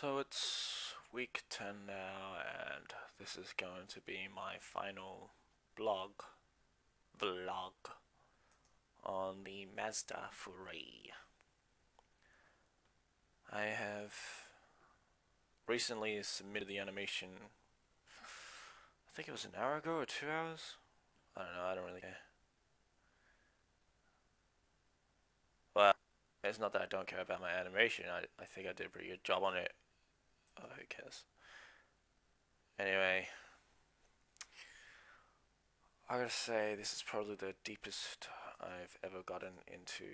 So it's week 10 now, and this is going to be my final vlog on the Mazda Furai. I have recently submitted the animation, I think it was an hour ago or 2 hours? I don't know, I don't really care. Well, it's not that I don't care about my animation, I think I did a pretty good job on it. Oh, who cares? Anyway, I gotta say, this is probably the deepest I've ever gotten into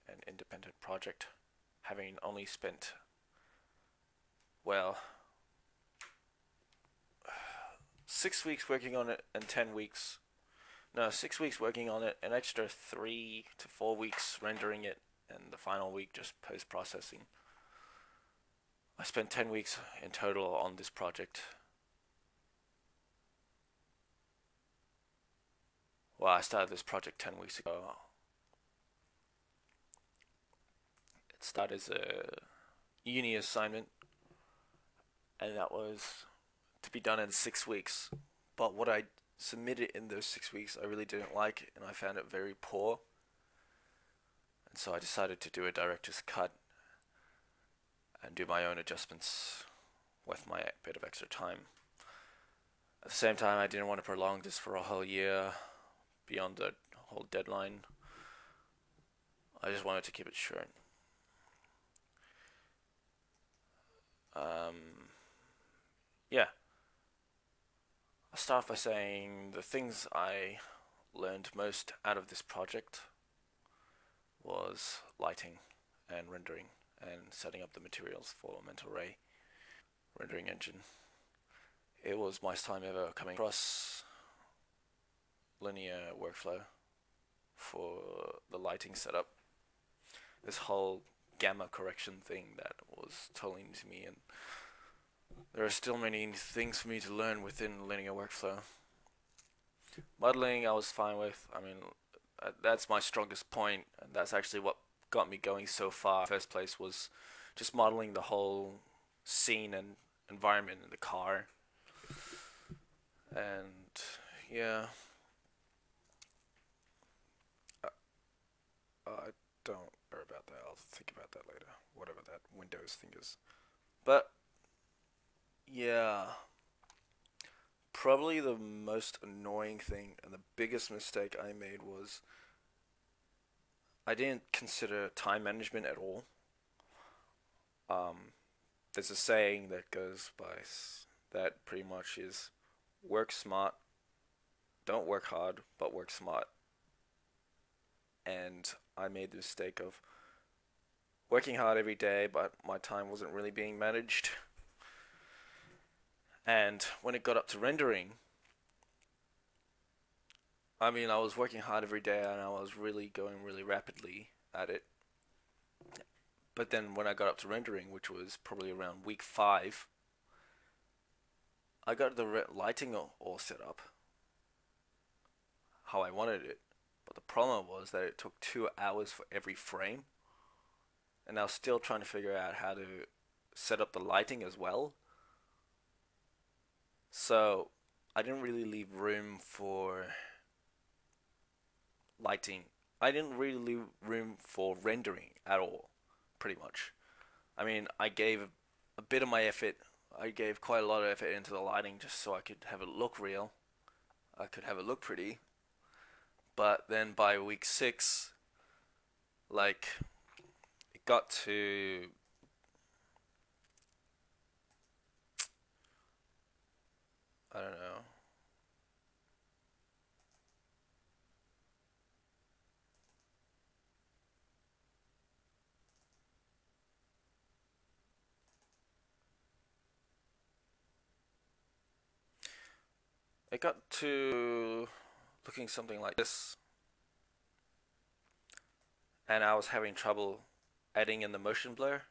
an independent project, having only spent, well, 6 weeks working on it and 10 weeks. No, 6 weeks working on it, an extra 3 to 4 weeks rendering it, and the final week just post processing. I spent 10 weeks in total on this project. Well, I started this project 10 weeks ago. It started as a uni assignment, and that was to be done in 6 weeks. But what I submitted in those 6 weeks, I really didn't like, and I found it very poor. And so I decided to do a director's cut and do my own adjustments with my bit of extra time. At the same time, I didn't want to prolong this for a whole year beyond the whole deadline. I just wanted to keep it short. Yeah. I'll start off by saying the things I learned most out of this project was lighting and rendering and setting up the materials for mental ray rendering engine. It was my first time ever coming across linear workflow for the lighting setup. This whole gamma correction thing that was totally new to me, and there are still many things for me to learn within linear workflow. Modeling I was fine with. I mean, that's my strongest point, and that's actually what got me going so far. First place was just modeling the whole scene and environment in the car, and yeah, I, I don't worry about that. I'll think about that later. Whatever that Windows thing is, but yeah, probably the most annoying thing and the biggest mistake I made was I didn't consider time management at all. Um, there's a saying that goes by that pretty much is work smart, don't work hard, but work smart. And I made the mistake of working hard every day, but my time wasn't really being managed. And when it got up to rendering, I mean, I was working hard every day and I was really going really rapidly at it. But then when I got up to rendering, which was probably around week 5, I got the lighting all set up how I wanted it. But the problem was that it took 2 hours for every frame, and I was still trying to figure out how to set up the lighting as well. So I didn't really leave room for lighting. I didn't really leave room for rendering at all, pretty much. I mean, I gave a bit of my effort. I gave quite a lot of effort into the lighting just so I could have it look real. I could have it look pretty. But then by week 6, like, it got to, I don't know. It got to looking something like this, and I was having trouble adding in the motion blur.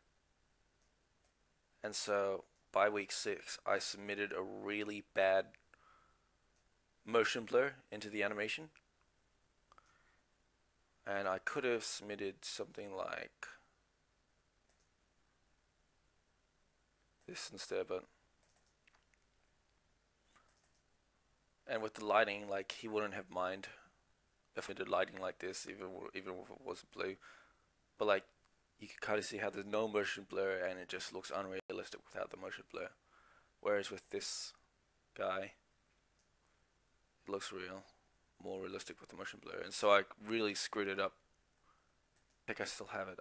And so by week 6, I submitted a really bad motion blur into the animation. And I could have submitted something like this instead, but and with the lighting, like he wouldn't have mind if we did lighting like this, even if it was blue. But like you can kind of see how there's no motion blur and it just looks unrealistic without the motion blur. Whereas with this guy, it looks real, more realistic with the motion blur. And so I really screwed it up. I think I still have it.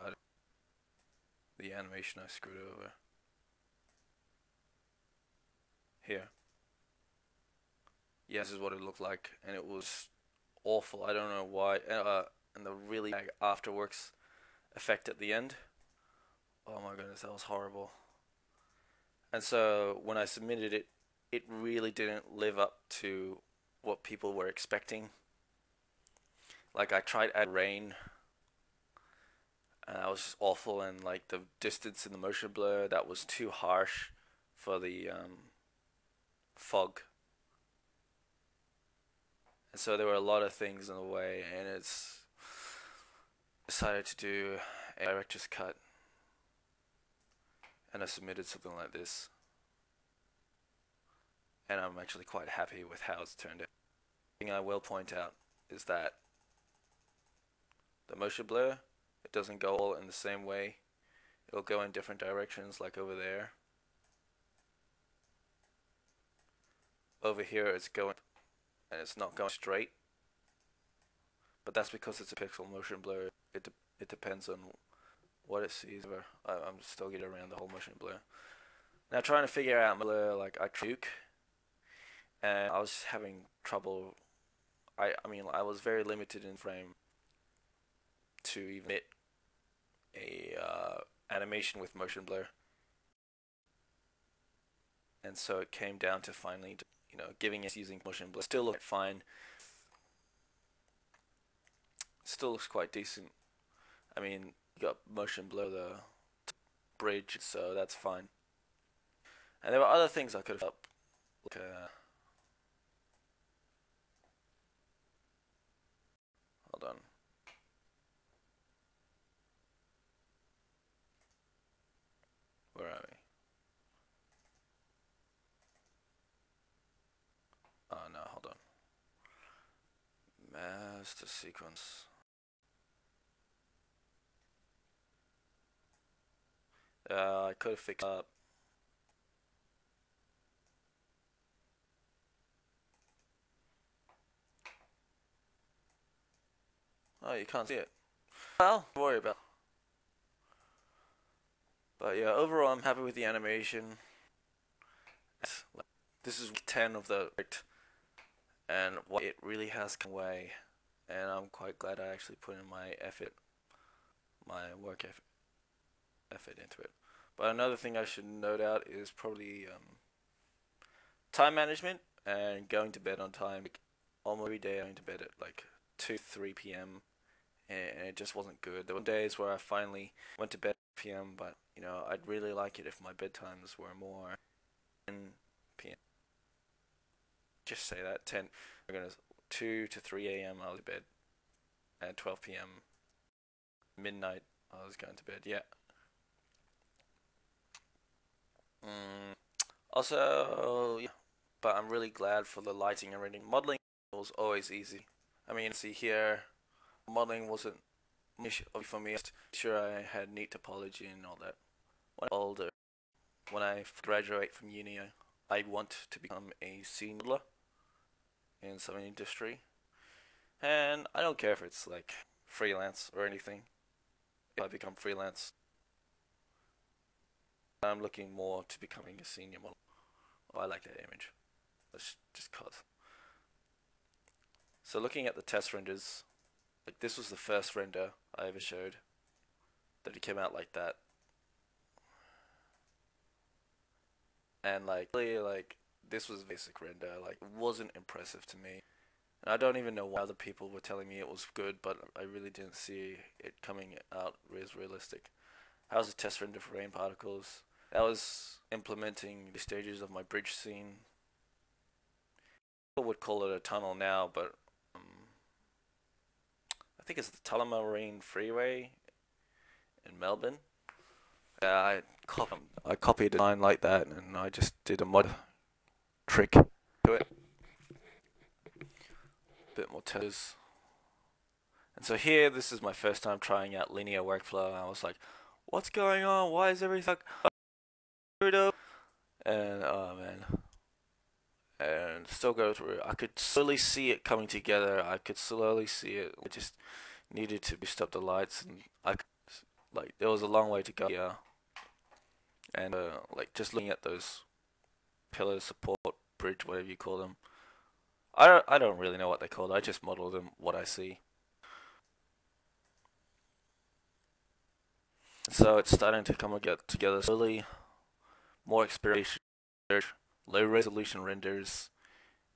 The animation I screwed over here. Yeah, this is what it looked like, and it was awful. I don't know why. And the really bad afterworks effect at the end. Oh my goodness, that was horrible. And so when I submitted it, it really didn't live up to what people were expecting. Like I tried add rain, and that was just awful. And like the distance in the motion blur, that was too harsh for the fog. And so there were a lot of things in the way, and it's decided to do a director's cut, and I submitted something like this, and I'm actually quite happy with how it's turned out. The thing I will point out is that the motion blur, it doesn't go all in the same way. It'll go in different directions, like over there. Over here it's going, and it's not going straight, but that's because it's a pixel motion blur. It depends on what it sees. I'm still getting around the whole motion blur. Now trying to figure out blur, like I took, and I was having trouble. I mean I was very limited in frame to even hit a animation with motion blur, and so it came down to finally, giving it using motion blur. Still looks fine. Still looks quite decent. I mean, you got motion blur the bridge, so that's fine. And there were other things I could have up, like hold on. Where are we? Oh no, hold on. Master sequence. I could have fixed up. Oh, you can't see it. Well, don't worry about it. But yeah, overall, I'm happy with the animation. This is week 10 of the project, and it really has come away. And I'm quite glad I actually put in my effort, my work effort into it. But another thing I should note out is probably time management and going to bed on time. Like, almost every day I'm going to bed at like 2, 3 p.m. and it just wasn't good. There were days where I finally went to bed at 2 p.m. but I'd really like it if my bedtimes were more 10 p.m. Just say that 10. We're gonna 2 to 3 a.m. I was in bed, and 12 p.m. midnight I was going to bed. Yeah. Mm. Also, yeah, but I'm really glad for the lighting and rendering. Modeling was always easy. I mean, see here, modeling wasn't an issue for me. Sure, I had neat topology and all that. When I'm older, when I graduate from uni, I want to become a senior modeler in some industry, and I don't care if it's like freelance or anything. If I become freelance, I'm looking more to becoming a senior model. Oh, I like that image. Let's just cause. So looking at the test renders, like this was the first render I ever showed that it came out like that, and like really like this was a basic render. Like it wasn't impressive to me, and I don't even know why other people were telling me it was good, but I really didn't see it coming out as realistic. How's the test render for rain particles? That was implementing the stages of my bridge scene. People would call it a tunnel now, but I think it's the Tullamarine Freeway in Melbourne. I I copied a design like that, and I just did a mod trick to it. Bit more tethers. And so here, this is my first time trying out linear workflow, and I was like, what's going on? Why is everything screwed up? And oh man. And still go through it. I could slowly see it coming together. I could slowly see it. I just needed to boost up the lights, and I could, like, there was a long way to go. Yeah. And like just looking at those pillars, support, bridge, whatever you call them. I don't really know what they're called. I just model them what I see. So it's starting to come and get together slowly. More experimentation, low resolution renders,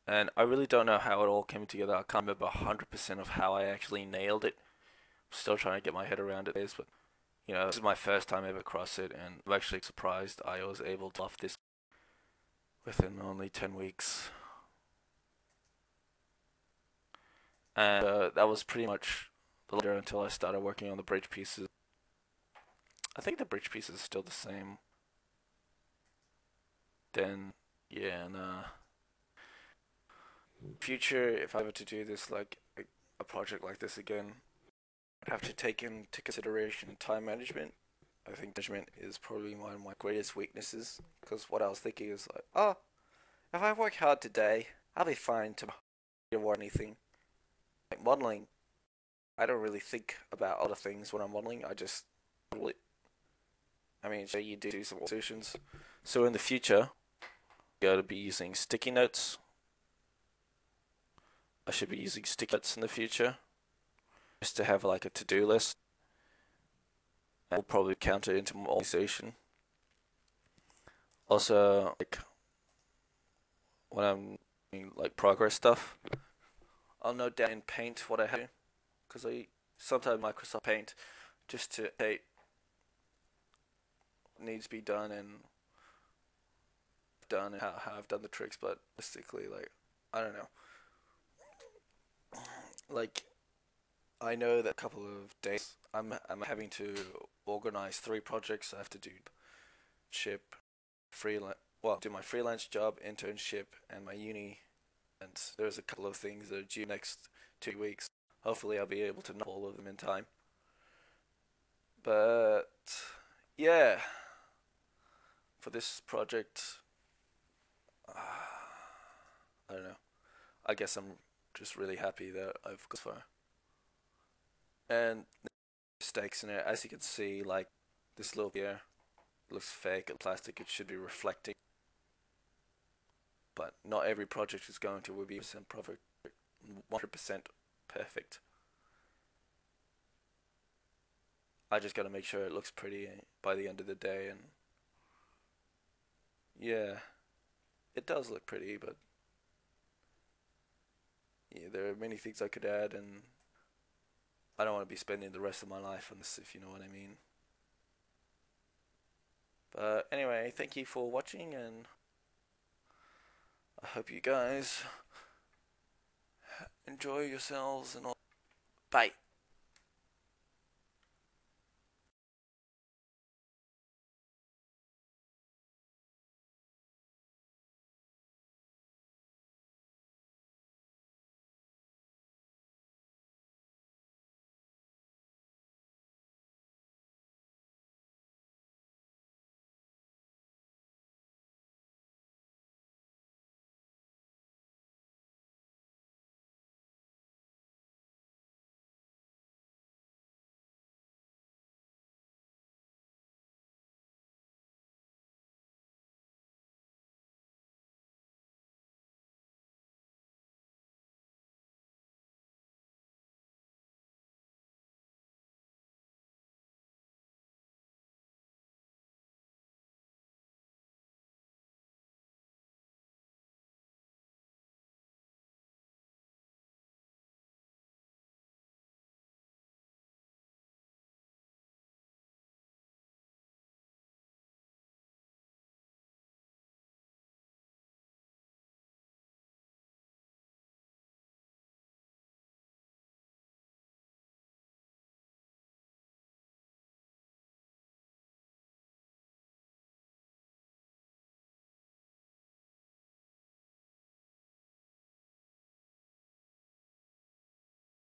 and I really don't know how it all came together. I can't remember 100% of how I actually nailed it. I'm still trying to get my head around it, but you know, this is my first time ever across it, and I'm actually surprised I was able to off this within only 10 weeks. And that was pretty much the later until I started working on the bridge pieces. I think the bridge pieces are still the same. Then, yeah, and future, if I were to do this, like a project like this again, I'd have to take into consideration time management. I think management is probably one of my greatest weaknesses, because what I was thinking is like, oh, if I work hard today, I'll be fine tomorrow or anything. Like modeling, I don't really think about other things when I'm modeling. I just model it. I mean, so you do some solutions. So in the future, I'm going to be using sticky notes. I should be using sticky notes in the future, just to have like a to-do list. And we'll probably count it into my organization. Also, like when I'm doing like progress stuff, I'll note down in Paint what I have to do, because I sometimes Microsoft Paint just to update what needs to be done and how I've done the tricks. But basically, like, I don't know, like I know that a couple of days I'm having to organize 3 projects. I have to do ship, freelance, well, do my freelance job, internship, and my uni. And there's a couple of things that are due next 2 weeks. Hopefully, I'll be able to knock all of them in time. But yeah, for this project, I don't know. I guess I'm just really happy that I've got far. And mistakes in it, as you can see, like this little here looks fake and plastic. It should be reflecting, but not every project is going to be 100% perfect. 100% perfect. I just got to make sure it looks pretty by the end of the day, and yeah, it does look pretty, but yeah, there are many things I could add, and I don't want to be spending the rest of my life on this, if you know what I mean. But anyway, thank you for watching, and I hope you guys enjoy yourselves and all. Bye.